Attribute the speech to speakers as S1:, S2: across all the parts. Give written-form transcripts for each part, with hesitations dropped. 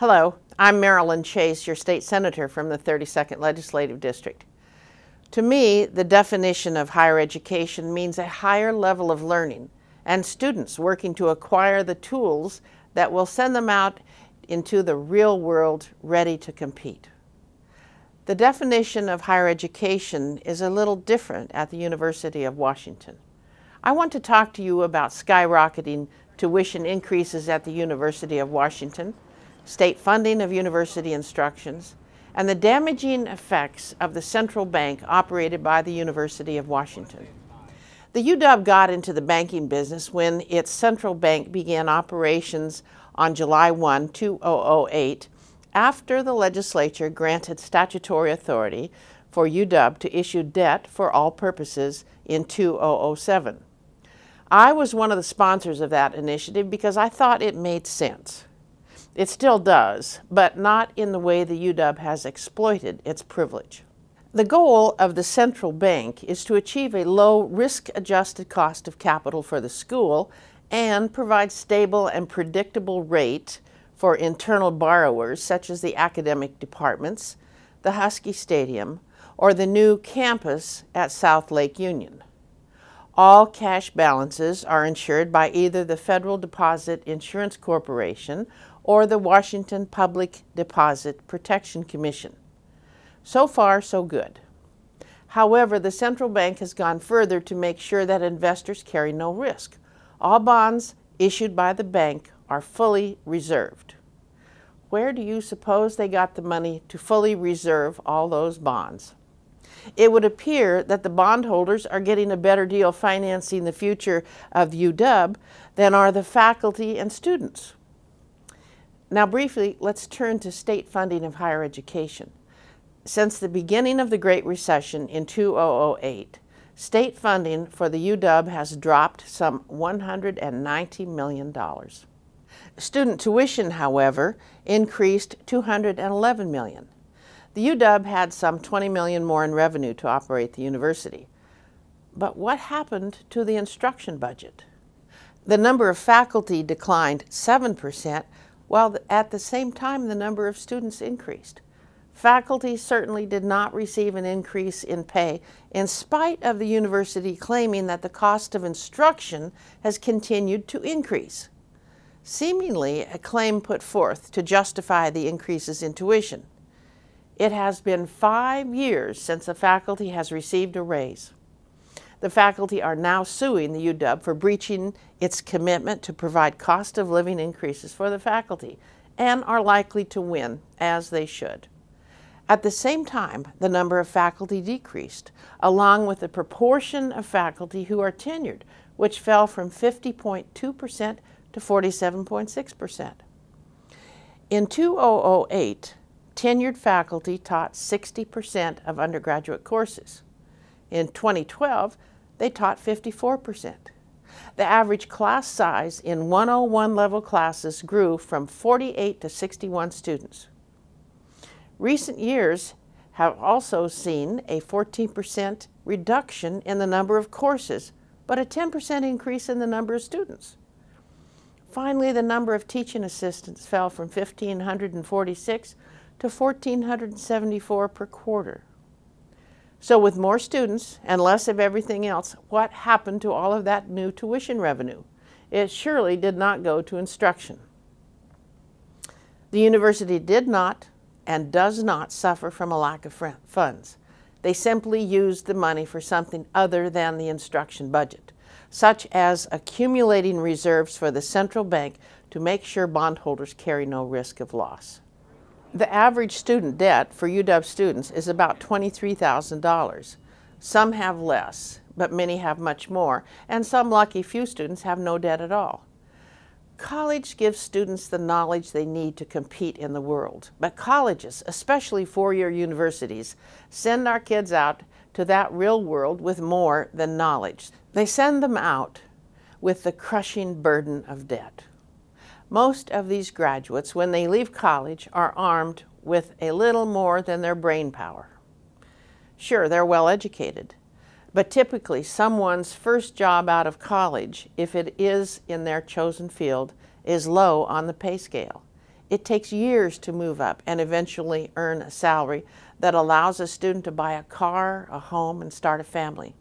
S1: Hello, I'm Marilyn Chase, your state senator from the 32nd Legislative District. To me, the definition of higher education means a higher level of learning and students working to acquire the tools that will send them out into the real world ready to compete. The definition of higher education is a little different at the University of Washington. I want to talk to you about skyrocketing tuition increases at the University of Washington, state funding of university instructions, and the damaging effects of the central bank operated by the University of Washington. The UW got into the banking business when its central bank began operations on July 1, 2008, after the legislature granted statutory authority for UW to issue debt for all purposes in 2007. I was one of the sponsors of that initiative because I thought it made sense. It still does, but not in the way the UW has exploited its privilege. The goal of the central bank is to achieve a low risk-adjusted cost of capital for the school and provide stable and predictable rate for internal borrowers such as the academic departments, the Husky Stadium, or the new campus at South Lake Union. All cash balances are insured by either the Federal Deposit Insurance Corporation or the Washington Public Deposit Protection Commission. So far, so good. However, the central bank has gone further to make sure that investors carry no risk. All bonds issued by the bank are fully reserved. Where do you suppose they got the money to fully reserve all those bonds? It would appear that the bondholders are getting a better deal financing the future of UW than are the faculty and students. Now briefly, let's turn to state funding of higher education. Since the beginning of the Great Recession in 2008, state funding for the UW has dropped some $190 million. Student tuition, however, increased $211 million. The UW had some $20 million more in revenue to operate the university. But what happened to the instruction budget? The number of faculty declined 7%, while at the same time the number of students increased. Faculty certainly did not receive an increase in pay, in spite of the university claiming that the cost of instruction has continued to increase. Seemingly a claim put forth to justify the increases in tuition. It has been 5 years since the faculty has received a raise. The faculty are now suing the UW for breaching its commitment to provide cost of living increases for the faculty and are likely to win, as they should. At the same time, the number of faculty decreased, along with the proportion of faculty who are tenured, which fell from 50.2% to 47.6%. In 2008, tenured faculty taught 60% of undergraduate courses. In 2012, they taught 54%. The average class size in 101 level classes grew from 48 to 61 students. Recent years have also seen a 14% reduction in the number of courses, but a 10% increase in the number of students. Finally, the number of teaching assistants fell from 1,546 to 1,474 per quarter. So with more students and less of everything else, what happened to all of that new tuition revenue? It surely did not go to instruction. The university did not and does not suffer from a lack of funds. They simply used the money for something other than the instruction budget, such as accumulating reserves for the central bank to make sure bondholders carry no risk of loss. The average student debt for UW students is about $23,000. Some have less, but many have much more, and some lucky few students have no debt at all. College gives students the knowledge they need to compete in the world, but colleges, especially four-year universities, send our kids out to that real world with more than knowledge. They send them out with the crushing burden of debt. Most of these graduates, when they leave college, are armed with a little more than their brain power. Sure, they're well educated, but typically someone's first job out of college, if it is in their chosen field, is low on the pay scale. It takes years to move up and eventually earn a salary that allows a student to buy a car, a home, and start a family.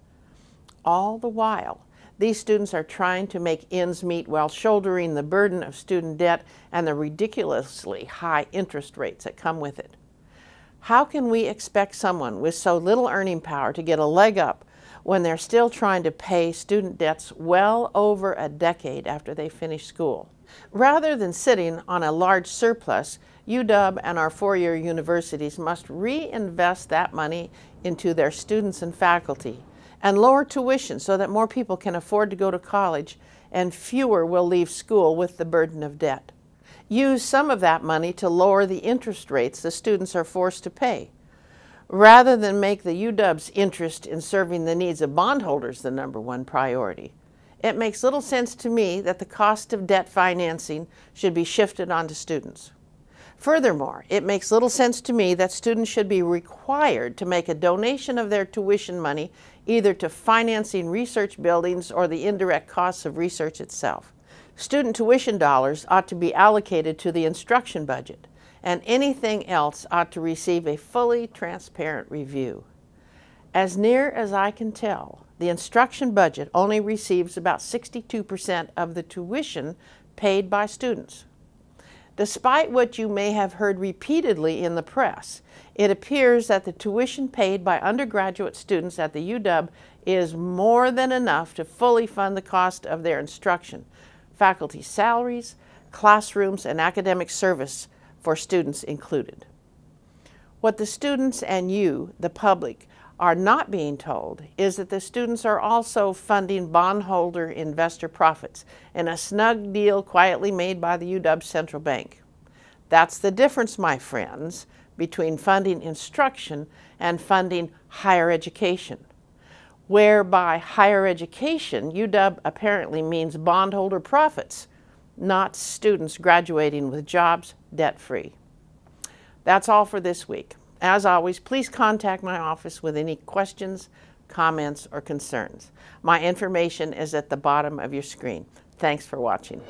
S1: All the while, these students are trying to make ends meet while shouldering the burden of student debt and the ridiculously high interest rates that come with it. How can we expect someone with so little earning power to get a leg up when they're still trying to pay student debts well over a decade after they finish school? Rather than sitting on a large surplus, UW and our four-year universities must reinvest that money into their students and faculty and lower tuition so that more people can afford to go to college and fewer will leave school with the burden of debt. Use some of that money to lower the interest rates the students are forced to pay. Rather than make the UW's interest in serving the needs of bondholders the #1 priority, it makes little sense to me that the cost of debt financing should be shifted onto students. Furthermore, it makes little sense to me that students should be required to make a donation of their tuition money either to financing research buildings or the indirect costs of research itself. Student tuition dollars ought to be allocated to the instruction budget, and anything else ought to receive a fully transparent review. As near as I can tell, the instruction budget only receives about 62% of the tuition paid by students. Despite what you may have heard repeatedly in the press, it appears that the tuition paid by undergraduate students at the UW is more than enough to fully fund the cost of their instruction, faculty salaries, classrooms, and academic service for students included. What the students and you, the public, are not being told is that the students are also funding bondholder investor profits in a snug deal quietly made by the UW Central Bank. That's the difference, my friends, between funding instruction and funding higher education. Whereby higher education, UW apparently means bondholder profits, not students graduating with jobs debt-free. That's all for this week. As always, please contact my office with any questions, comments, or concerns. My information is at the bottom of your screen. Thanks for watching.